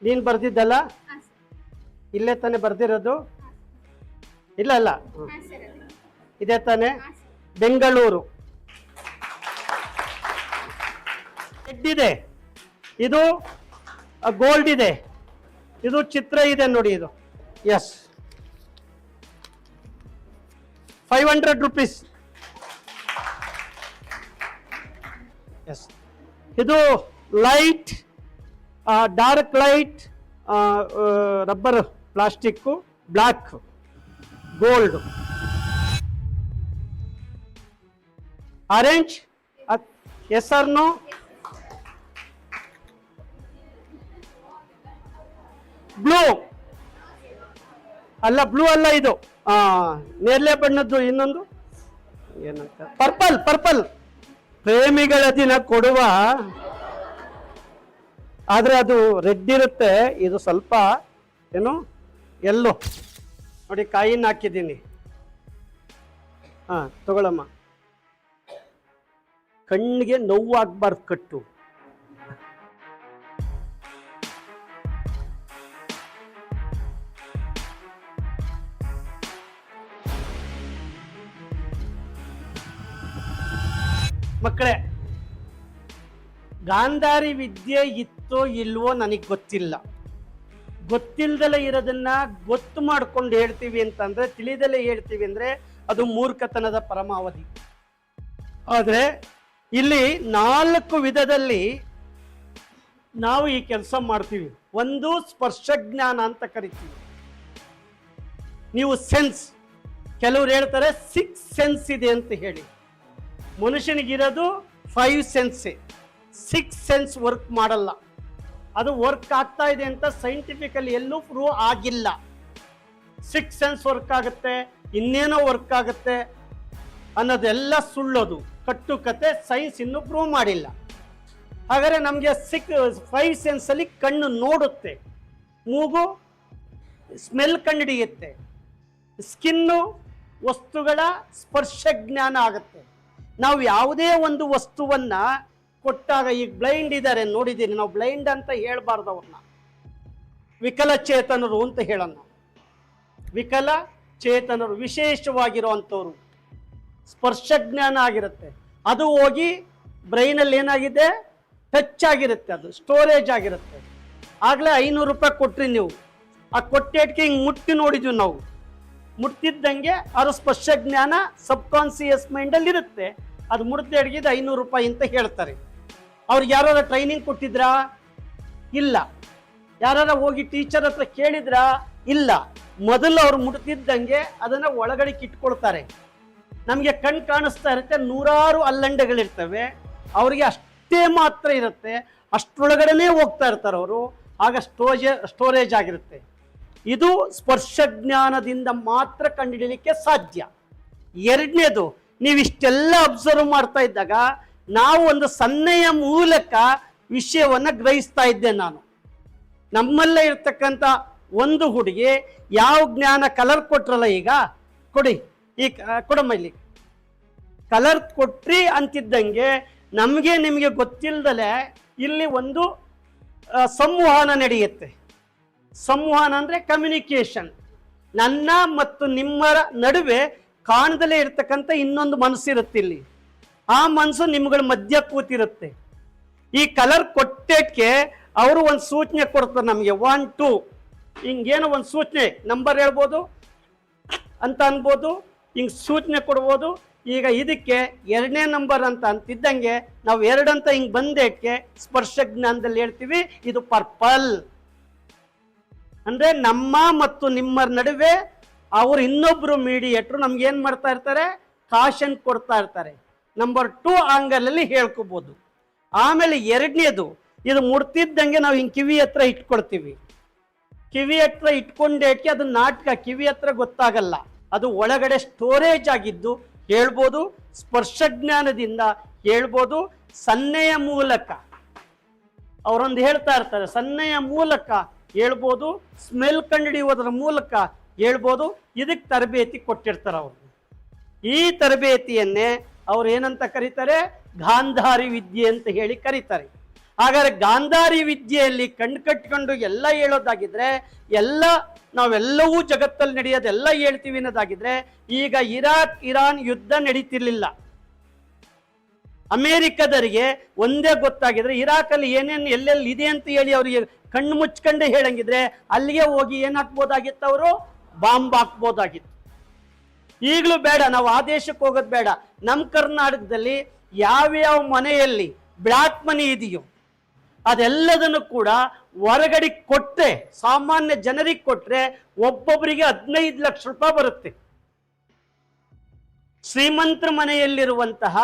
ನೀನು ಬರ್ದಿದ್ದಲ್ಲ, ಇಲ್ಲೇ ತಾನೇ ಬರ್ದಿರೋದು? ಇಲ್ಲ ಅಲ್ಲ, ಇದೇ ತಾನೇ? ಬೆಂಗಳೂರು. ರೆಡ್ ಇದೆ, ಇದು ಗೋಲ್ಡ್ ಇದೆ, ಇದು ಚಿತ್ರ ಇದೆ ನೋಡಿ. ಇದು ಎಸ್, 500 rupees. ಎಸ್, ಇದು light, dark light, rubber, plastic, black, gold. Orange, yes or no? Blue ಅಲ್ಲ, ಬ್ಲೂ ಅಲ್ಲ, ಇದು ನೇರಳೆ ಬಣ್ಣದ್ದು ಇನ್ನೊಂದು ಏನಂತ, ಪರ್ಪಲ್. ಪರ್ಪಲ್ ಪ್ರೇಮಿಗಳ ದಿನ ಕೊಡುವ, ಆದ್ರೆ ಅದು ರೆಡ್ ಇರುತ್ತೆ, ಇದು ಸ್ವಲ್ಪ ಏನು ಎಲ್ಲೋ ನೋಡಿ. ಕಾಯಿನ ಹಾಕಿದ್ದೀನಿ. ತಗೊಳಮ್ಮ. ಕಣ್ಣಿಗೆ ನೋವಾಗಬಾರ್ದು ಕಟ್ಟು. ಮಕ್ಕಳೇ, ಗಾಂಧಾರಿ ವಿದ್ಯೆ ಇತ್ತೋ ಇಲ್ವೋ ನನಗೆ ಗೊತ್ತಿಲ್ಲ. ಗೊತ್ತಿಲ್ದಲೇ ಇರೋದನ್ನ ಗೊತ್ತು ಮಾಡ್ಕೊಂಡು ಹೇಳ್ತೀವಿ ಅಂತಂದ್ರೆ, ತಿಳಿದಲೇ ಹೇಳ್ತೀವಿ ಅಂದ್ರೆ ಅದು ಮೂರ್ಖತನದ ಪರಮಾವಧಿ. ಆದರೆ ಇಲ್ಲಿ 4 ವಿಧದಲ್ಲಿ ನಾವು ಈ ಕೆಲಸ ಮಾಡ್ತೀವಿ. ಒಂದು ಸ್ಪರ್ಶಜ್ಞಾನ ಅಂತ ಕರಿತೀವಿ. ನೀವು ಸೆನ್ಸ್, ಕೆಲವ್ರು ಹೇಳ್ತಾರೆ 6 ಸೆನ್ಸ್ ಇದೆ ಅಂತ ಹೇಳಿ. ಮನುಷ್ಯನಿಗಿರೋದು 5 ಸೆನ್ಸೇ. 6 ಸೆನ್ಸ್ ವರ್ಕ್ ಮಾಡಲ್ಲ. ಅದು ವರ್ಕ್ ಆಗ್ತಾ ಇದೆ ಅಂತ ಸೈಂಟಿಫಿಕಲಿ ಎಲ್ಲೂ ಪ್ರೂವ್ ಆಗಿಲ್ಲ. 6 ಸೆನ್ಸ್ ವರ್ಕ್ ಆಗುತ್ತೆ, ಇನ್ನೇನೋ ವರ್ಕ್ ಆಗುತ್ತೆ ಅನ್ನೋದೆಲ್ಲ ಸುಳ್ಳೋದು, ಕಟ್ಟುಕತೆ. ಸೈನ್ಸ್ ಇನ್ನೂ ಪ್ರೂವ್ ಮಾಡಿಲ್ಲ. ಹಾಗಾದರೆ ನಮಗೆ 5 ಸೆನ್ಸಲ್ಲಿ ಕಣ್ಣು ನೋಡುತ್ತೆ, ಮೂಗು ಸ್ಮೆಲ್ ಕಂಡುಹಿಡಿಯುತ್ತೆ, ಸ್ಕಿನ್ನು ವಸ್ತುಗಳ ಸ್ಪರ್ಶ ಜ್ಞಾನ ಆಗುತ್ತೆ. ನಾವು ಯಾವುದೇ ಒಂದು ವಸ್ತುವನ್ನ ಕೊಟ್ಟಾಗ, ಈಗ ಬ್ಲೈಂಡ್ ಇದ್ದಾರೆ ನೋಡಿದ್ದೀನಿ, ನಾವು ಬ್ಲೈಂಡ್ ಅಂತ ಹೇಳ್ಬಾರ್ದು ಅವ್ರನ್ನ, ವಿಕಲಚೇತನರು ಅಂತ ಹೇಳೋಣ. ವಿಕಲಚೇತನರು ವಿಶೇಷವಾಗಿರುವಂಥವ್ರು, ಸ್ಪರ್ಶಜ್ಞಾನ ಆಗಿರುತ್ತೆ. ಅದು ಹೋಗಿ ಬ್ರೈನಲ್ಲಿ ಏನಾಗಿದೆ, ಟಚ್ ಆಗಿರುತ್ತೆ, ಅದು ಸ್ಟೋರೇಜ್ ಆಗಿರುತ್ತೆ. ಆಗಲೇ 500 ರೂಪಾಯಿ ಕೊಟ್ರಿ ನೀವು, ಆ ಕೊಟ್ಟೇಟ್ಗೆ ಹಿಂಗೆ ಮುಟ್ಟಿ ನೋಡಿದ್ವಿ ನಾವು. ಮುಟ್ತಿದ್ದಂಗೆ ಅದು ಸ್ಪರ್ಶಜ್ಞಾನ ಸಬ್ಕಾನ್ಸಿಯಸ್ ಮೈಂಡಲ್ಲಿ ಇರುತ್ತೆ. ಅದು ಮುಟ್ದೇಡ್ಗಿದ್ದು 500 ರೂಪಾಯಿ ಅಂತ ಹೇಳ್ತಾರೆ. ಅವ್ರಿಗೆ ಯಾರು ಟ್ರೈನಿಂಗ್ ಕೊಟ್ಟಿದ್ರಾ? ಇಲ್ಲ. ಯಾರು ಹೋಗಿ ಟೀಚರ್ ಹತ್ರ ಕೇಳಿದ್ರಾ? ಇಲ್ಲ. ಮೊದಲು ಅವ್ರು ಮುಟ್ತಿದ್ದಂಗೆ ಅದನ್ನು ಒಳಗಡೆ ಇಟ್ಕೊಳ್ತಾರೆ. ನಮಗೆ ಕಣ್ ಕಾಣಿಸ್ತಾ ಇರುತ್ತೆ, 100 ಅಲ್ಲಂಡೆಗಳಿರ್ತವೆ, ಅವರಿಗೆ ಅಷ್ಟೇ ಮಾತ್ರ ಇರುತ್ತೆ, ಅಷ್ಟರೊಳಗಡೆನೇ ಹೋಗ್ತಾ ಇರ್ತಾರೆ ಅವರು. ಆಗ ಸ್ಟೋರೇಜ್ ಆಗಿರುತ್ತೆ. ಇದು ಸ್ಪರ್ಶಜ್ಞಾನದಿಂದ ಮಾತ್ರ ಕಂಡುಹಿಡಿಯಲಿಕ್ಕೆ ಸಾಧ್ಯ. ಎರಡನೇದು, ನೀವಿಷ್ಟೆಲ್ಲ ಅಬ್ಸರ್ವ್ ಮಾಡ್ತಾ ಇದ್ದಾಗ ನಾವು ಒಂದು ಸನ್ನೆಯ ಮೂಲಕ ವಿಷಯವನ್ನು ಗ್ರಹಿಸ್ತಾ ಇದ್ದೆ ನಾನು. ನಮ್ಮಲ್ಲೇ ಇರ್ತಕ್ಕಂಥ ಒಂದು ಹುಡುಗಿ ಯಾವ ಜ್ಞಾನ, ಕಲರ್ ಕೊಟ್ರಲ್ಲ, ಈಗ ಕೊಡಿ, ಈ ಕೊಡಮ್ಮ ಇಲ್ಲಿ, ಕಲರ್ ಕೊಟ್ರಿ ಅಂತಿದ್ದಂಗೆ ನಮಗೆ ನಿಮಗೆ ಗೊತ್ತಿಲ್ಲದಲೇ ಇಲ್ಲಿ ಒಂದು ಸಂವಹನ ನಡೆಯುತ್ತೆ. ಸಂವಹನ ಅಂದರೆ ಕಮ್ಯುನಿಕೇಶನ್. ನನ್ನ ಮತ್ತು ನಿಮ್ಮ ನಡುವೆ ಕಾಣದಲ್ಲೇ ಇರ್ತಕ್ಕಂಥ ಇನ್ನೊಂದು ಮನಸ್ಸಿರುತ್ತೆ ಇಲ್ಲಿ. ಆ ಮನಸ್ಸು ನಿಮ್ಗಳ ಮಧ್ಯ ಕೂತಿರುತ್ತೆ. ಈ ಕಲರ್ ಕೊಟ್ಟಕ್ಕೆ ಅವರು ಒಂದು ಸೂಚನೆ ಕೊಡ್ತಾರೆ ನಮಗೆ, 1 2 ಹಿಂಗೇನೋ ಒಂದು ಸೂಚನೆ, ನಂಬರ್ ಹೇಳ್ಬೋದು ಅಂತ ಅನ್ಬೋದು, ಹಿಂಗೆ ಸೂಚನೆ ಕೊಡ್ಬೋದು. ಈಗ ಇದಕ್ಕೆ 2ನೇ ನಂಬರ್ ಅಂತ ಅಂತಿದ್ದಂಗೆ ನಾವು 2 ಅಂತ ಹಿಂಗೆ ಬಂದೇಕ್ಕೆ ಸ್ಪರ್ಶ ಜ್ಞಾನದಲ್ಲಿ ಹೇಳ್ತೀವಿ ಇದು ಪರ್ಪಲ್. ಅಂದರೆ ನಮ್ಮ ಮತ್ತು ನಿಮ್ಮ ನಡುವೆ ಅವರು ಇನ್ನೊಬ್ಬರು ಮೀಡಿಯೇಟ್ರು ನಮ್ಗೆ ಏನು ಮಾಡ್ತಾ ಇರ್ತಾರೆ, ಕಾಶನ್ ಕೊಡ್ತಾ ಇರ್ತಾರೆ. ನಂಬರ್ 2 ಆಂಗಲಲ್ಲಿ ಹೇಳ್ಕೋಬೋದು. ಆಮೇಲೆ ಎರಡನೇದು, ಇದು ಮುಡ್ತಿದ್ದಂಗೆ ನಾವು ಹಿಂಗೆ ಕಿವಿ ಹತ್ರ ಇಟ್ಕೊಳ್ತೀವಿ. ಕಿವಿ ಹತ್ರ ಇಟ್ಕೊಂಡೇಕೆ ಅದು ನಾಟಕ, ಕಿವಿ ಹತ್ರ ಗೊತ್ತಾಗಲ್ಲ, ಅದು ಒಳಗಡೆ ಸ್ಟೋರೇಜ್ ಆಗಿದ್ದು ಹೇಳ್ಬೋದು. ಸ್ಪರ್ಶಜ್ಞಾನದಿಂದ ಹೇಳ್ಬೋದು, ಸನ್ನೆಯ ಮೂಲಕ ಅವರೊಂದು ಹೇಳ್ತಾ ಇರ್ತಾರೆ, ಸನ್ನೆಯ ಮೂಲಕ ಹೇಳ್ಬೋದು, ಸ್ಮೆಲ್ ಕಂಡುಹಿಡಿಯೋದ್ರ ಮೂಲಕ ಹೇಳ್ಬೋದು. ಇದಕ್ಕೆ ತರಬೇತಿ ಕೊಟ್ಟಿರ್ತಾರೆ ಅವರು. ಈ ತರಬೇತಿಯನ್ನೇ ಅವ್ರು ಏನಂತ ಕರೀತಾರೆ, ಗಾಂಧಾರಿ ವಿದ್ಯೆ ಅಂತ ಹೇಳಿ ಕರೀತಾರೆ. ಹಾಗಾದ್ರೆ ಗಾಂಧಾರಿ ವಿದ್ಯೆಯಲ್ಲಿ ಕಣ್ಣು ಕಟ್ಕೊಂಡು ಎಲ್ಲ ಹೇಳೋದಾಗಿದ್ರೆ ನಾವೆಲ್ಲವೂ ಜಗತ್ತಲ್ಲಿ ನಡೆಯೋದೆಲ್ಲ ಹೇಳ್ತೀವಿ ಅನ್ನೋದಾಗಿದ್ರೆ ಈಗ ಇರಾಕ್ ಇರಾನ್ ಯುದ್ಧ ನಡೀತಿರ್ಲಿಲ್ಲ. ಅಮೇರಿಕದರಿಗೆ ಒಂದೇ ಗೊತ್ತಾಗಿದ್ರೆ ಇರಾಕಲ್ಲಿ ಏನೇನು ಎಲ್ಲೆಲ್ಲಿ ಇದೆ ಅಂತ ಹೇಳಿ ಅವ್ರಿಗೆ ಕಣ್ಣು ಮುಚ್ಕೊಂಡೆ ಹೇಳಂಗಿದ್ರೆ ಅಲ್ಲಿಗೆ ಹೋಗಿ ಏನ್ ಹಾಕ್ಬೋದಾಗಿತ್ತು, ಅವರು ಬಾಂಬ್ ಹಾಕ್ಬೋದಾಗಿತ್ತು. ಈಗಲೂ ಬೇಡ, ನಾವು ಆ ದೇಶಕ್ಕೆ ಹೋಗೋದು ಬೇಡ. ನಮ್ಮ ಕರ್ನಾಟಕದಲ್ಲಿ ಯಾವ್ಯಾವ ಮನೆಯಲ್ಲಿ ಬ್ಲಾಕ್ ಮನಿ ಇದೆಯೋ ಅದೆಲ್ಲದನ್ನು ಕೂಡ ಹೊರಗಡೆ ಕೊಟ್ಟರೆ, ಸಾಮಾನ್ಯ ಜನರಿಗೆ ಕೊಟ್ಟರೆ ಒಬ್ಬೊಬ್ಬರಿಗೆ 15 ಲಕ್ಷ ರೂಪಾಯಿ ಬರುತ್ತೆ. ಶ್ರೀಮಂತರ ಮನೆಯಲ್ಲಿರುವಂತಹ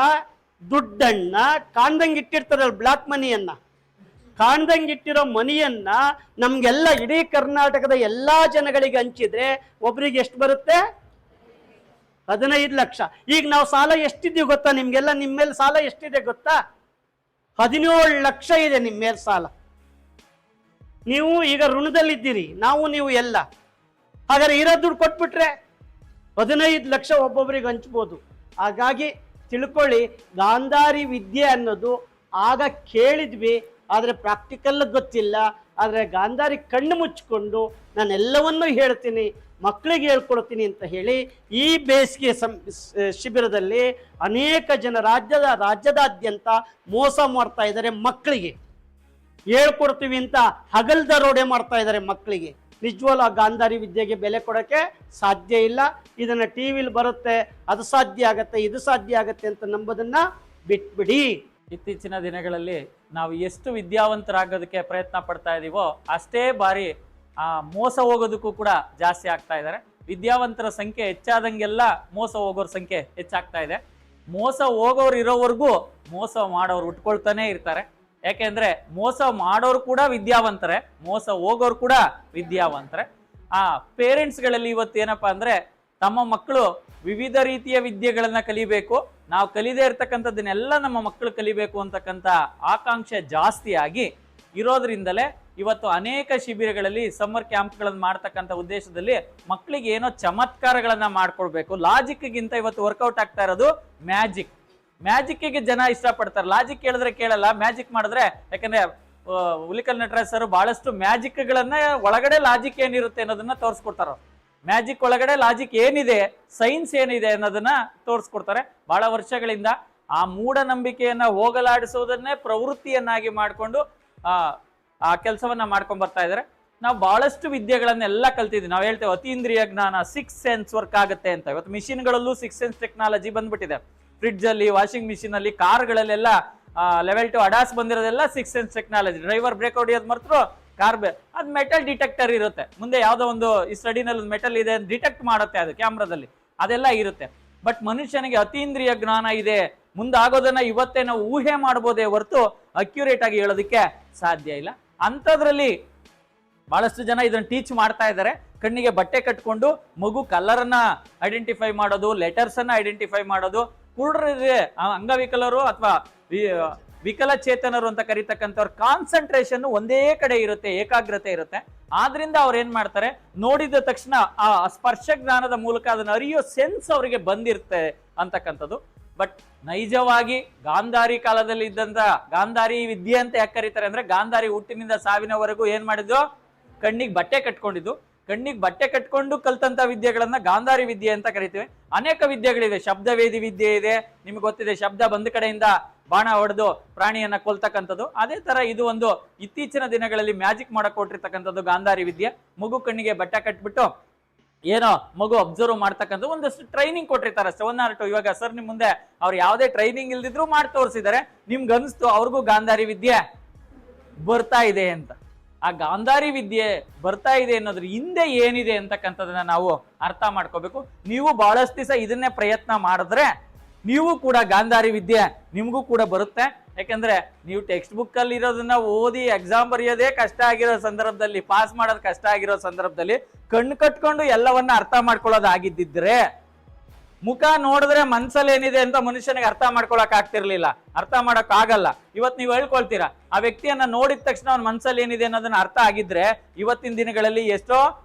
ದುಡ್ಡನ್ನ ಕಾಣ್ದಂಗಿಟ್ಟಿರ್ತಾರಲ್ಲ, ಬ್ಲಾಕ್ ಮನಿಯನ್ನ ಕಾಣ್ದಂಗಿಟ್ಟಿರೋ ಮನಿಯನ್ನ ನಮ್ಗೆಲ್ಲ ಇಡೀ ಕರ್ನಾಟಕದ ಎಲ್ಲಾ ಜನಗಳಿಗೆ ಹಂಚಿದ್ರೆ ಒಬ್ರಿಗೆ ಎಷ್ಟು ಬರುತ್ತೆ? 15 ಲಕ್ಷ. ಈಗ ನಾವು ಸಾಲ ಎಷ್ಟಿದ್ದೀವಿ ಗೊತ್ತಾ ನಿಮ್ಗೆಲ್ಲ? ನಿಮ್ಮ ಮೇಲೆ ಸಾಲ ಎಷ್ಟಿದೆ ಗೊತ್ತಾ? 17 ಲಕ್ಷ ಇದೆ ನಿಮ್ಮ ಮೇಲೆ ಸಾಲ. ನೀವು ಈಗ ಋಣದಲ್ಲಿದ್ದೀರಿ, ನೀವು ಎಲ್ಲ. ಹಾಗಾದ್ರೆ ಇರೋ ದುಡ್ಡು ಕೊಟ್ಬಿಟ್ರೆ 15 ಲಕ್ಷ ಒಬ್ಬೊಬ್ಬರಿಗೆ ಹಂಚ್ಬೋದು. ಹಾಗಾಗಿ ತಿಳ್ಕೊಳ್ಳಿ, ಗಾಂಧಾರಿ ವಿದ್ಯೆ ಅನ್ನೋದು ಆಗ ಕೇಳಿದ್ವಿ, ಆದರೆ ಪ್ರಾಕ್ಟಿಕಲ್ ಗೊತ್ತಿಲ್ಲ. ಆದರೆ ಗಾಂಧಾರಿ ಕಣ್ಣು ಮುಚ್ಚಿಕೊಂಡು ನಾನೆಲ್ಲವನ್ನೂ ಹೇಳ್ತೀನಿ, ಮಕ್ಕಳಿಗೆ ಹೇಳ್ಕೊಡ್ತೀನಿ ಅಂತ ಹೇಳಿ ಈ ಬೇಸಿಗೆ ಶಿಬಿರದಲ್ಲಿ ಅನೇಕ ಜನ ರಾಜ್ಯದಾದ್ಯಂತ ಮೋಸ ಮಾಡ್ತಾ ಇದ್ದಾರೆ. ಮಕ್ಕಳಿಗೆ ಹೇಳ್ಕೊಡ್ತೀವಿ ಅಂತ ಹಗಲ್ ದರೋಡೆ ಮಾಡ್ತಾ ಇದ್ದಾರೆ ಮಕ್ಕಳಿಗೆ. ನಿಜವಲ್ಲ, ಗಾಂಧಾರಿ ವಿದ್ಯೆಗೆ ಬೆಲೆ ಕೊಡೋಕ್ಕೆ ಸಾಧ್ಯ ಇಲ್ಲ. ಇದನ್ನು ಟಿ ವಿಲಿ ಬರುತ್ತೆ, ಅದು ಸಾಧ್ಯ ಆಗತ್ತೆ, ಇದು ಸಾಧ್ಯ ಆಗತ್ತೆ ಅಂತ ನಂಬೋದನ್ನ ಬಿಟ್ಬಿಡಿ. ಇತ್ತೀಚಿನ ದಿನಗಳಲ್ಲಿ ನಾವು ಎಷ್ಟು ವಿದ್ಯಾವಂತರಾಗೋದಕ್ಕೆ ಪ್ರಯತ್ನ ಪಡ್ತಾ ಇದೀವೋ ಅಷ್ಟೇ ಬಾರಿ ಮೋಸ ಹೋಗೋದಕ್ಕೂ ಕೂಡ ಜಾಸ್ತಿ ಆಗ್ತಾ ಇದ್ದಾರೆ. ವಿದ್ಯಾವಂತರ ಸಂಖ್ಯೆ ಹೆಚ್ಚಾದಂಗೆಲ್ಲ ಮೋಸ ಹೋಗೋರ ಸಂಖ್ಯೆ ಹೆಚ್ಚಾಗ್ತಾ ಇದೆ. ಮೋಸ ಹೋಗೋರು ಇರೋವರೆಗೂ ಮೋಸ ಮಾಡೋರು ಉಟ್ಕೊಳ್ತಾನೆ ಇರ್ತಾರೆ. ಯಾಕೆಂದ್ರೆ ಮೋಸ ಮಾಡೋರು ಕೂಡ ವಿದ್ಯಾವಂತರೇ, ಮೋಸ ಹೋಗೋರು ಕೂಡ ವಿದ್ಯಾವಂತರೇ. ಪೇರೆಂಟ್ಸ್ಗಳಲ್ಲಿ ಇವತ್ತು ಏನಪ್ಪಾ ಅಂದ್ರೆ, ತಮ್ಮ ಮಕ್ಕಳು ವಿವಿಧ ರೀತಿಯ ವಿದ್ಯೆಗಳನ್ನ ಕಲಿಬೇಕು, ನಾವು ಕಲಿದೇ ಇರ್ತಕ್ಕಂಥದ್ದನ್ನೆಲ್ಲ ನಮ್ಮ ಮಕ್ಕಳು ಕಲಿಬೇಕು ಅಂತಕ್ಕಂಥ ಆಕಾಂಕ್ಷೆ ಜಾಸ್ತಿ ಆಗಿ ಇರೋದ್ರಿಂದಲೇ ಇವತ್ತು ಅನೇಕ ಶಿಬಿರಗಳಲ್ಲಿ ಸಮ್ಮರ್ ಕ್ಯಾಂಪ್ಗಳನ್ನು ಮಾಡ್ತಕ್ಕಂಥ ಉದ್ದೇಶದಲ್ಲಿ ಮಕ್ಕಳಿಗೆ ಏನೋ ಚಮತ್ಕಾರಗಳನ್ನ ಮಾಡ್ಕೊಡ್ಬೇಕು. ಲಾಜಿಕ್ಗಿಂತ ಇವತ್ತು ವರ್ಕೌಟ್ ಆಗ್ತಾ ಇರೋದು ಮ್ಯಾಜಿಕ್ಗೆ ಜನ ಇಷ್ಟಪಡ್ತಾರೆ. ಲಾಜಿಕ್ ಕೇಳಿದ್ರೆ ಕೇಳಲ್ಲ, ಮ್ಯಾಜಿಕ್ ಮಾಡಿದ್ರೆ, ಯಾಕಂದ್ರೆ ಹುಲಿಕಲ್ ನಟರಾಜ್ ಸರ್ ಬಹಳಷ್ಟು ಮ್ಯಾಜಿಕ್ಗಳನ್ನ ಒಳಗಡೆ ಲಾಜಿಕ್ ಏನಿರುತ್ತೆ ಅನ್ನೋದನ್ನ ತೋರಿಸ್ಕೊಡ್ತಾರ. ಮ್ಯಾಜಿಕ್ ಒಳಗಡೆ ಲಾಜಿಕ್ ಏನಿದೆ, ಸೈನ್ಸ್ ಏನಿದೆ ಅನ್ನೋದನ್ನ ತೋರಿಸ್ಕೊಡ್ತಾರೆ. ಬಹಳ ವರ್ಷಗಳಿಂದ ಆ ಮೂಢನಂಬಿಕೆಯನ್ನ ಹೋಗಲಾಡಿಸೋದನ್ನೇ ಪ್ರವೃತ್ತಿಯನ್ನಾಗಿ ಮಾಡಿಕೊಂಡು ಆ ಕೆಲಸವನ್ನ ಮಾಡ್ಕೊಂಡ್ ಬರ್ತಾ ಇದಾರೆ. ನಾವು ಬಹಳಷ್ಟು ವಿದ್ಯೆಗಳನ್ನೆಲ್ಲ ಕಲ್ತಿದ್ವಿ. ನಾವು ಹೇಳ್ತೇವೆ ಅತೀಂದ್ರಿಯ ಜ್ಞಾನ, 6 ಸೆನ್ಸ್ ವರ್ಕ್ ಆಗುತ್ತೆ ಅಂತ. ಇವತ್ತು ಮಿಷಿನ್ಗಳಲ್ಲೂ 6 ಸೆನ್ಸ್ ಟೆಕ್ನಾಲಜಿ ಬಂದ್ಬಿಟ್ಟಿದೆ. ಫ್ರಿಡ್ಜ್ ಅಲ್ಲಿ, ವಾಷಿಂಗ್ ಮಿಷಿನ್ ಅಲ್ಲಿ, ಕಾರ್ಗಳಲ್ಲೆಲ್ಲ ಲೆವೆಲ್ 2 ಅಡಾಸ್ ಬಂದಿರೋದೆಲ್ಲ 6 ಸೆನ್ಸ್ ಟೆಕ್ನಾಲಜಿ. ಡ್ರೈವರ್ ಬ್ರೇಕ್ ಹೊಡಿಯೋದು ಮಾತ್ರ ಅದು ಮೆಟಲ್ ಡಿಟೆಕ್ಟರ್ ಇರುತ್ತೆ. ಮುಂದೆ ಯಾವ್ದೋ ಒಂದು ಈ ಸ್ಟಡಿನಲ್ಲಿ ಮೆಟಲ್ ಇದೆ ಡಿಟೆಕ್ಟ್ ಮಾಡುತ್ತೆ ಅದು ಕ್ಯಾಮ್ರಾದಲ್ಲಿ, ಅದೆಲ್ಲ ಇರುತ್ತೆ. ಬಟ್ ಮನುಷ್ಯನಿಗೆ ಅತೀಂದ್ರಿಯ ಜ್ಞಾನ ಇದೆ, ಮುಂದಾಗೋದನ್ನ ಇವತ್ತೇ ನಾವು ಊಹೆ ಮಾಡ್ಬೋದೇ ಹೊರತು ಅಕ್ಯುರೇಟ್ ಆಗಿ ಹೇಳೋದಕ್ಕೆ ಸಾಧ್ಯ ಇಲ್ಲ. ಅಂಥದ್ರಲ್ಲಿ ಬಹಳಷ್ಟು ಜನ ಇದನ್ನ ಟೀಚ್ ಮಾಡ್ತಾ ಇದ್ದಾರೆ. ಕಣ್ಣಿಗೆ ಬಟ್ಟೆ ಕಟ್ಕೊಂಡು ಮಗು ಕಲರ್ ಅನ್ನ ಐಡೆಂಟಿಫೈ ಮಾಡೋದು, ಲೆಟರ್ಸ್ ಅನ್ನ ಐಡೆಂಟಿಫೈ ಮಾಡೋದು. ಕುರುಡರಿಗೆ, ಅಂಗವಿಕಲರು ಅಥವಾ ವಿಕಲಚೇತನರು ಅಂತ ಕರೀತಕ್ಕಂಥವ್ರ ಕಾನ್ಸಂಟ್ರೇಷನ್ ಒಂದೇ ಕಡೆ ಇರುತ್ತೆ, ಏಕಾಗ್ರತೆ ಇರುತ್ತೆ. ಆದ್ರಿಂದ ಅವ್ರು ಏನ್ ಮಾಡ್ತಾರೆ, ನೋಡಿದ ತಕ್ಷಣ ಆ ಸ್ಪರ್ಶ ಜ್ಞಾನದ ಮೂಲಕ ಅದನ್ನ ಅರಿಯೋ ಸೆನ್ಸ್ ಅವರಿಗೆ ಬಂದಿರುತ್ತೆ ಅಂತಕ್ಕಂಥದ್ದು. ಬಟ್ ನೈಜವಾಗಿ ಗಾಂಧಾರಿ ಕಾಲದಲ್ಲಿ ಇದ್ದಂತ ಗಾಂಧಾರಿ ವಿದ್ಯೆ ಅಂತ ಯಾಕೆ ಕರೀತಾರೆ ಅಂದ್ರೆ, ಗಾಂಧಾರಿ ಹುಟ್ಟಿನಿಂದ ಸಾವಿನವರೆಗೂ ಏನ್ ಮಾಡಿದ್ದು, ಕಣ್ಣಿಗೆ ಬಟ್ಟೆ ಕಟ್ಕೊಂಡಿದ್ದು. ಕಣ್ಣಿಗೆ ಬಟ್ಟೆ ಕಟ್ಕೊಂಡು ಕಲ್ತಂತ ವಿದ್ಯೆಗಳನ್ನ ಗಾಂಧಾರಿ ವಿದ್ಯೆ ಅಂತ ಕರಿತೀವಿ. ಅನೇಕ ವಿದ್ಯೆಗಳಿದೆ. ಶಬ್ದವೇದಿ ವಿದ್ಯೆ ಇದೆ, ನಿಮ್ಗೆ ಗೊತ್ತಿದೆ, ಶಬ್ದ ಬಂದ ಕಡೆಯಿಂದ ಬಾಣ ಹೊಡೆದು ಪ್ರಾಣಿಯನ್ನ ಕೊಲ್ತಕ್ಕಂಥದ್ದು. ಅದೇ ತರ ಇದು ಒಂದು ಇತ್ತೀಚಿನ ದಿನಗಳಲ್ಲಿ ಮ್ಯಾಜಿಕ್ ಮಾಡಕ್ ಕೊಟ್ಟಿರ್ತಕ್ಕಂಥದ್ದು ಗಾಂಧಾರಿ ವಿದ್ಯೆ. ಮಗು ಕಣ್ಣಿಗೆ ಬಟ್ಟೆ ಕಟ್ಬಿಟ್ಟು ಏನೋ ಮಗು ಅಬ್ಸರ್ವ್ ಮಾಡ್ತಕ್ಕಂಥ ಒಂದಷ್ಟು ಟ್ರೈನಿಂಗ್ ಕೊಟ್ಟಿರ್ತಾರೆ ಅಷ್ಟೇ, 1 or 2. ಇವಾಗ ಸರ್ ನಿಮ್ ಮುಂದೆ ಅವ್ರು ಯಾವುದೇ ಟ್ರೈನಿಂಗ್ ಇಲ್ದಿದ್ರು ಮಾಡಿ ತೋರಿಸಿದ್ದಾರೆ, ನಿಮ್ಗೆ ಅನಿಸ್ತು ಅವ್ರಿಗೂ ಗಾಂಧಾರಿ ವಿದ್ಯೆ ಬರ್ತಾ ಇದೆ ಅಂತ. ಆ ಗಾಂಧಾರಿ ವಿದ್ಯೆ ಬರ್ತಾ ಇದೆ ಅನ್ನೋದ್ರ ಹಿಂದೆ ಏನಿದೆ ಅಂತಕ್ಕಂಥದನ್ನ ನಾವು ಅರ್ಥ ಮಾಡ್ಕೋಬೇಕು. ನೀವು ಬಹಳಷ್ಟು ದಿವಸ ಇದನ್ನೇ ಪ್ರಯತ್ನ ಮಾಡಿದ್ರೆ ನೀವು ಕೂಡ ಗಾಂಧಾರಿ ವಿದ್ಯೆ ನಿಮಗೂ ಕೂಡ ಬರುತ್ತೆ. ಯಾಕಂದ್ರೆ ನೀವು ಟೆಕ್ಸ್ಟ್ ಬುಕ್ ಅಲ್ಲಿ ಇರೋದನ್ನ ಓದಿ ಎಕ್ಸಾಮ್ ಬರೆಯೋದೇ ಕಷ್ಟ ಆಗಿರೋ ಸಂದರ್ಭದಲ್ಲಿ, ಪಾಸ್ ಮಾಡೋದು ಕಷ್ಟ ಆಗಿರೋ ಸಂದರ್ಭದಲ್ಲಿ ಕಣ್ಣು ಕಟ್ಕೊಂಡು ಎಲ್ಲವನ್ನ ಅರ್ಥ ಮಾಡ್ಕೊಳ್ಳೋದಾಗಿದ್ದಿದ್ರೆ, ಮುಖ ನೋಡಿದ್ರೆ ಮನ್ಸಲ್ಲಿ ಏನಿದೆ ಅಂತ ಮನುಷ್ಯನಿಗೆ ಅರ್ಥ ಮಾಡ್ಕೊಳಕ್ ಆಗ್ತಿರ್ಲಿಲ್ಲ, ಅರ್ಥ ಮಾಡಕ್ ಆಗಲ್ಲ. ಇವತ್ತು ನೀವು ಹೇಳ್ಕೊಳ್ತೀರಾ, ಆ ವ್ಯಕ್ತಿಯನ್ನ ನೋಡಿದ ತಕ್ಷಣ ಅವ್ನ ಮನ್ಸಲ್ಲಿ ಏನಿದೆ ಅನ್ನೋದನ್ನ ಅರ್ಥ ಆಗಿದ್ರೆ ಇವತ್ತಿನ ದಿನಗಳಲ್ಲಿ ಎಷ್ಟೋ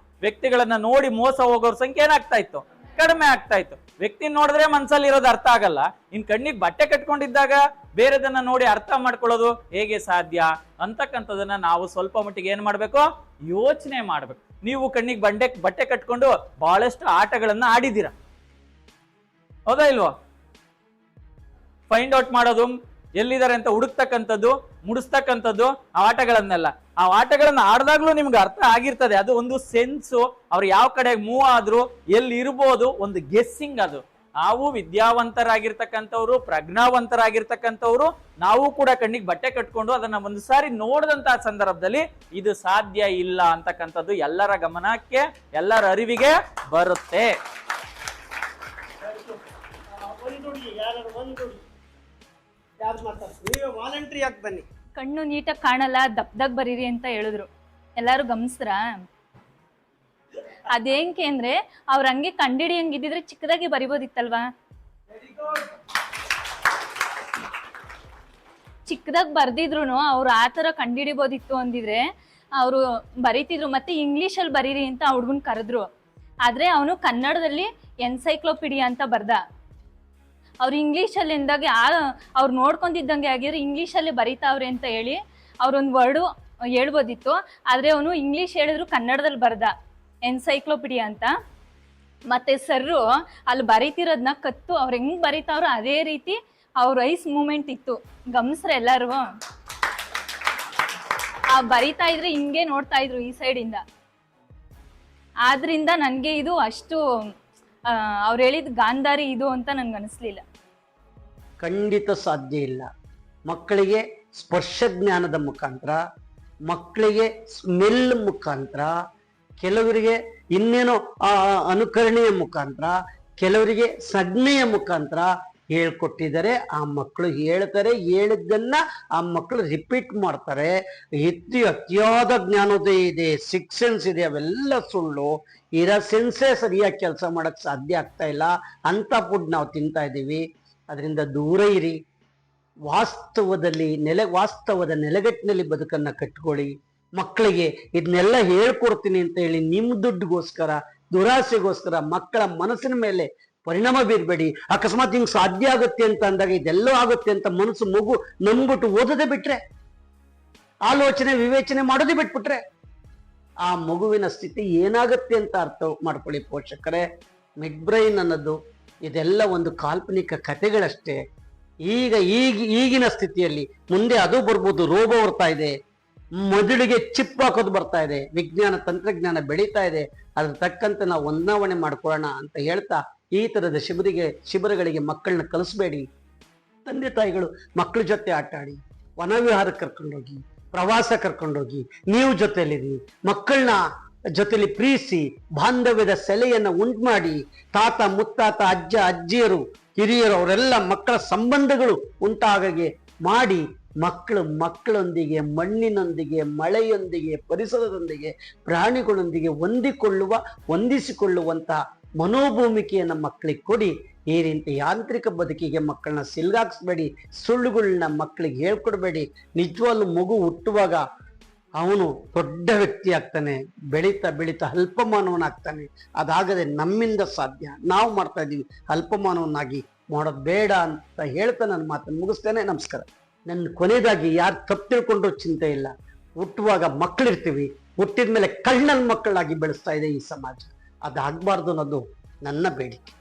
ವ್ಯಕ್ತಿಗಳನ್ನ ನೋಡಿ ಮೋಸ ಹೋಗೋರ್ ಸಂಖ್ಯೆ ಏನಾಗ್ತಾ ಇತ್ತು, ಕಡಿಮೆ ಆಗ್ತಾ ಇತ್ತು. ವ್ಯಕ್ತಿ ನೋಡಿದ್ರೆ ಮನ್ಸಲ್ಲಿ ಇರೋದು ಅರ್ಥ ಆಗಲ್ಲ, ಇನ್ ಕಣ್ಣಿಗೆ ಬಟ್ಟೆ ಕಟ್ಕೊಂಡಿದ್ದಾಗ ಬೇರೆದನ್ನ ನೋಡಿ ಅರ್ಥ ಮಾಡ್ಕೊಳ್ಳೋದು ಹೇಗೆ ಸಾಧ್ಯ ಅಂತಕ್ಕಂಥದನ್ನ ನಾವು ಸ್ವಲ್ಪ ಮಟ್ಟಿಗೆ ಏನ್ ಮಾಡ್ಬೇಕು, ಯೋಚನೆ ಮಾಡ್ಬೇಕು. ನೀವು ಕಣ್ಣಿಗೆ ಬಟ್ಟೆ ಕಟ್ಕೊಂಡು ಬಹಳಷ್ಟು ಆಟಗಳನ್ನ ಆಡಿದ್ದೀರಾ, ಹೌದಾ ಇಲ್ವಾ? ಫೈಂಡ್ ಔಟ್ ಮಾಡೋದು, ಎಲ್ಲಿದ್ದಾರೆ ಅಂತ ಹುಡುಕ್ತಕ್ಕಂಥದ್ದು, ಮುಡಿಸ್ತಕ್ಕಂಥದ್ದು, ಆ ಆಟಗಳನ್ನೆಲ್ಲ ಆಡಿದಾಗ್ಲೂ ನಿಮ್ಗೆ ಅರ್ಥ ಆಗಿರ್ತದೆ. ಅದು ಒಂದು ಸೆನ್ಸು, ಅವ್ರು ಯಾವ ಕಡೆ ಮೂವ್ ಆದ್ರು, ಎಲ್ಲಿ ಇರ್ಬೋದು, ಒಂದು ಗೆಸ್ಸಿಂಗ್. ಅದು ನಾವು ವಿದ್ಯಾವಂತರಾಗಿರ್ತಕ್ಕಂಥವ್ರು, ಪ್ರಜ್ಞಾವಂತರಾಗಿರ್ತಕ್ಕಂಥವ್ರು, ನಾವು ಕೂಡ ಕಣ್ಣಿಗೆ ಬಟ್ಟೆ ಕಟ್ಕೊಂಡು ಅದನ್ನ ಒಂದು ಸಾರಿ ನೋಡಿದಂತಹ ಸಂದರ್ಭದಲ್ಲಿ ಇದು ಸಾಧ್ಯ ಇಲ್ಲ ಅಂತಕ್ಕಂಥದ್ದು ಎಲ್ಲರ ಗಮನಕ್ಕೆ, ಎಲ್ಲರ ಅರಿವಿಗೆ ಬರುತ್ತೆ. ವಾಲಂಟ್ರಿ ಆಗಿ ಬನ್ನಿ. ಕಣ್ಣು ನೀಟಾಗಿ ಕಾಣಲ್ಲ, ದಪ್ದಾಗ ಬರೀರಿ ಅಂತ ಹೇಳಿದ್ರು, ಎಲ್ಲಾರು ಗಮನಿಸ್ರ? ಅದೇಂಕೆ ಅಂದ್ರೆ ಅವ್ರ ಹಂಗೆ ಕಂಡಿಡಿಯಂಗಿದ್ರೆ ಚಿಕ್ಕದಾಗಿ ಬರಿಬೋದಿತ್ತಲ್ವಾ? ಚಿಕ್ಕದಾಗಿ ಬರ್ದಿದ್ರು ಅವ್ರು ಆತರ ಕಂಡಿಡಿಬೋದಿತ್ತು ಅಂದಿದ್ರೆ ಅವರು ಬರೀತಿದ್ರು. ಮತ್ತೆ ಇಂಗ್ಲಿಷಲ್ಲಿ ಬರೀರಿ ಅಂತ ಆ ಹುಡ್ಗನ್ ಕರೆದ್ರು, ಆದ್ರೆ ಅವನು ಕನ್ನಡದಲ್ಲಿ ಎನ್ಸೈಕ್ಲೋಪಿಡಿಯಾ ಅಂತ ಬರ್ದ. ಅವ್ರು ಇಂಗ್ಲೀಷಲ್ಲಿ ಎಂದಾಗ ಅವ್ರು ನೋಡ್ಕೊಂತಿದ್ದಂಗೆ ಆಗಿದ್ರೆ ಇಂಗ್ಲೀಷಲ್ಲಿ ಬರೀತಾವ್ರೆ ಅಂತ ಹೇಳಿ ಅವ್ರೊಂದು ವರ್ಡು ಹೇಳ್ಬೋದಿತ್ತು. ಆದರೆ ಅವನು ಇಂಗ್ಲೀಷ್ ಹೇಳಿದ್ರು ಕನ್ನಡದಲ್ಲಿ ಬರ್ದ ಎನ್ಸೈಕ್ಲೋಪಿಡಿಯಾ ಅಂತ. ಮತ್ತೆ ಸರ್ರು ಅಲ್ಲಿ ಬರೀತಿರೋದನ್ನ ಕತ್ತು ಅವ್ರು ಹೆಂಗ್ ಬರೀತಾವ್ರೋ ಅದೇ ರೀತಿ ಅವ್ರ ಐಸ್ ಮೂಮೆಂಟ್ ಇತ್ತು, ಗಮನಿಸ್ರೆ ಎಲ್ಲರೂ. ಆ ಬರೀತಾ ಇದ್ರೆ ಹಿಂಗೆ ನೋಡ್ತಾ ಇದ್ರು ಈ ಸೈಡಿಂದ. ಆದ್ರಿಂದ ನನಗೆ ಇದು ಅಷ್ಟು ಅವ್ರು ಹೇಳಿದ ಗಾಂಧಾರಿ ಇದು ಅಂತ ನನ್ಗೆ ಅನಿಸ್ಲಿಲ್ಲ. ಖಂಡಿತ ಸಾಧ್ಯ ಇಲ್ಲ. ಮಕ್ಕಳಿಗೆ ಸ್ಪರ್ಶ ಜ್ಞಾನದ ಮುಖಾಂತರ, ಮಕ್ಕಳಿಗೆ ಸ್ಮೆಲ್ ಮುಖಾಂತರ, ಕೆಲವರಿಗೆ ಇನ್ನೇನೋ ಅನುಕರಣೆಯ ಮುಖಾಂತರ, ಕೆಲವರಿಗೆ ಸಂಜ್ಞೆಯ ಮುಖಾಂತರ ಹೇಳ್ಕೊಟ್ಟಿದ್ದಾರೆ. ಆ ಮಕ್ಕಳು ಹೇಳ್ತಾರೆ, ಹೇಳಿದ್ದನ್ನ ಆ ಮಕ್ಕಳು ರಿಪೀಟ್ ಮಾಡ್ತಾರೆ. ಅತಿಯಾದ ಜ್ಞಾನೋದಯ ಇದೆ, ಸಿಕ್ಸ್ ಸೆನ್ಸ್ ಇದೆ, ಅವೆಲ್ಲ ಸುಳ್ಳು. ಇರೋ ಸೆನ್ಸೇ ಸರಿಯಾಗಿ ಕೆಲಸ ಮಾಡಕ್ ಸಾಧ್ಯ ಆಗ್ತಾ ಇಲ್ಲ. ಅಂತ ಫುಡ್ ನಾವು ತಿಂತಾ ಇದ್ದೀವಿ, ಅದರಿಂದ ದೂರ ಇರಿ. ವಾಸ್ತವದ ನೆಲೆಗಟ್ಟಿನಲ್ಲಿ ಬದುಕನ್ನ ಕಟ್ಕೊಳ್ಳಿ. ಮಕ್ಕಳಿಗೆ ಇದನ್ನೆಲ್ಲ ಹೇಳ್ಕೊಡ್ತೀನಿ ಅಂತ ಹೇಳಿ ನಿಮ್ಮ ದುಡ್ಡುಗೋಸ್ಕರ, ದುರಾಸೆಗೋಸ್ಕರ ಮಕ್ಕಳ ಮನಸ್ಸಿನ ಮೇಲೆ ಪರಿಣಾಮ ಬೀರ್ಬೇಡಿ. ಅಕಸ್ಮಾತ್ ಹಿಂಗ್ ಸಾಧ್ಯ ಆಗುತ್ತೆ ಅಂತ ಅಂದಾಗ ಇದೆಲ್ಲೋ ಆಗುತ್ತೆ ಅಂತ ಮನಸ್ಸು ಮಗು ನಂಬಿಟ್ಟು ಓದದೆ ಬಿಟ್ರೆ, ಆಲೋಚನೆ ವಿವೇಚನೆ ಮಾಡೋದೇ ಬಿಟ್ಬಿಟ್ರೆ ಆ ಮಗುವಿನ ಸ್ಥಿತಿ ಏನಾಗುತ್ತೆ ಅಂತ ಅರ್ಥ ಮಾಡ್ಕೊಳ್ಳಿ ಪೋಷಕರೇ. ಮಿಡ್ ಬ್ರೈನ್ ಅನ್ನೋದು ಇದೆಲ್ಲ ಒಂದು ಕಾಲ್ಪನಿಕ ಕಥೆಗಳಷ್ಟೇ. ಈಗಿನ ಸ್ಥಿತಿಯಲ್ಲಿ ಮುಂದೆ ಅದು ಬರ್ಬೋದು. ರೋಗ ಬರ್ತಾ ಇದೆ, ಮೊದಲಿಗೆ ಚಿಪ್ ಹಾಕೋದು ಬರ್ತಾ ಇದೆ, ವಿಜ್ಞಾನ ತಂತ್ರಜ್ಞಾನ ಬೆಳೀತಾ ಇದೆ. ಅದ್ರ ತಕ್ಕಂತೆ ನಾವು ಹೊಂದಾವಣೆ ಮಾಡ್ಕೊಳ್ಳೋಣ ಅಂತ ಹೇಳ್ತಾ, ಈ ತರದ ಶಿಬಿರಗಳಿಗೆ ಮಕ್ಕಳನ್ನ ಕಲಿಸ್ಬೇಡಿ. ತಂದೆ ತಾಯಿಗಳು ಮಕ್ಕಳ ಜೊತೆ ಆಟ ಆಡಿ, ವನವಿಹಾರಕ್ಕೆ ಕರ್ಕೊಂಡೋಗಿ, ಪ್ರವಾಸ ಕರ್ಕೊಂಡೋಗಿ, ನೀವು ಜೊತೆಲಿರಿ. ಮಕ್ಕಳನ್ನ ಜೊತೆಲಿ ಪ್ರೀತಿಸಿ, ಬಾಂಧವ್ಯದ ಸೆಲೆಯನ್ನ ಉಂಟು ಮಾಡಿ, ತಾತ ಮುತ್ತಾತ ಅಜ್ಜ ಅಜ್ಜಿಯರು ಹಿರಿಯರು ಅವರೆಲ್ಲ ಮಕ್ಕಳ ಸಂಬಂಧಗಳು ಉಂಟಾಗಗೆ ಮಾಡಿ, ಮಕ್ಕಳೊಂದಿಗೆ, ಮಣ್ಣಿನೊಂದಿಗೆ, ಮಳೆಯೊಂದಿಗೆ, ಪರಿಸರದೊಂದಿಗೆ, ಪ್ರಾಣಿಗಳೊಂದಿಗೆ ಹೊಂದಿಸಿಕೊಳ್ಳುವಂತಹ ಮನೋಭೂಮಿಕೆಯನ್ನು ಮಕ್ಕಳಿಗೆ ಕೊಡಿ. ಈ ರೀತಿ ಯಾಂತ್ರಿಕ ಬದುಕಿಗೆ ಮಕ್ಕಳನ್ನ ಸಿಲ್ಗಾಕ್ಸ್ಬೇಡಿ, ಸುಳ್ಳುಗಳನ್ನ ಮಕ್ಕಳಿಗೆ ಹೇಳ್ಕೊಡ್ಬೇಡಿ. ನಿಜವಾಗ್ಲೂ ಮಗು ಹುಟ್ಟುವಾಗ ಅವನು ದೊಡ್ಡ ವ್ಯಕ್ತಿ ಆಗ್ತಾನೆ, ಬೆಳೀತಾ ಅಲ್ಪಮಾನವನಾಗ್ತಾನೆ. ಅದಾಗದೆ ನಮ್ಮಿಂದ ಸಾಧ್ಯ, ನಾವು ಮಾಡ್ತಾ ಇದ್ದೀವಿ. ಅಲ್ಪಮಾನವನಾಗಿ ಮಾಡೋದು ಬೇಡ ಅಂತ ಹೇಳ್ತಾ ನನ್ನ ಮಾತನ್ನು ಮುಗಿಸ್ತೇನೆ. ನಮಸ್ಕಾರ. ನನ್ನ ಕೊನೆಯದಾಗಿ ಯಾರು ತಪ್ಪು ತಿಳ್ಕೊಂಡ್ರೂ ಚಿಂತೆ ಇಲ್ಲ. ಹುಟ್ಟುವಾಗ ಮಕ್ಕಳಿರ್ತೀವಿ, ಹುಟ್ಟಿದ ಮೇಲೆ ಕಳ್ಳನ ಮಕ್ಕಳಾಗಿ ಬೆಳೆಸ್ತಾ ಇದೆ ಈ ಸಮಾಜ. ಅದಾಗಬಾರ್ದು ಅನ್ನೋದು ನನ್ನ ಬೇಡಿಕೆ.